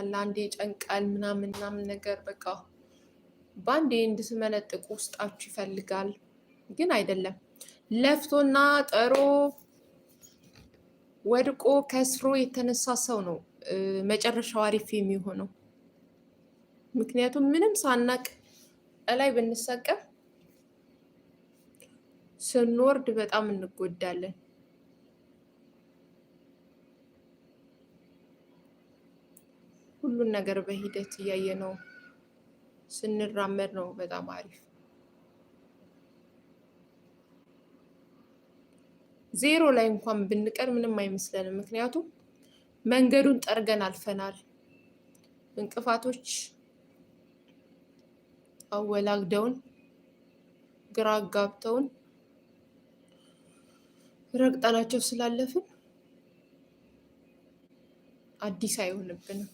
ይመስላል፣ አንዴ ጨንቃል ምናምን ነገር በቃ በአንዴ እንድትመነጥቁ ውስጣችሁ ይፈልጋል። ግን አይደለም። ለፍቶና ጠሮ ወድቆ ከስሮ የተነሳ ሰው ነው መጨረሻው አሪፍ የሚሆነው። ምክንያቱም ምንም ሳናቅ እላይ ብንሰቀም ስንወርድ በጣም እንጎዳለን። ሁሉን ነገር በሂደት እያየ ነው ስንራመድ ነው በጣም አሪፍ። ዜሮ ላይ እንኳን ብንቀር ምንም አይመስለንም። ምክንያቱም መንገዱን ጠርገን አልፈናል። እንቅፋቶች አወላግደውን ግራ አጋብተውን ረግጠናቸው ስላለፍን አዲስ አይሆንብንም።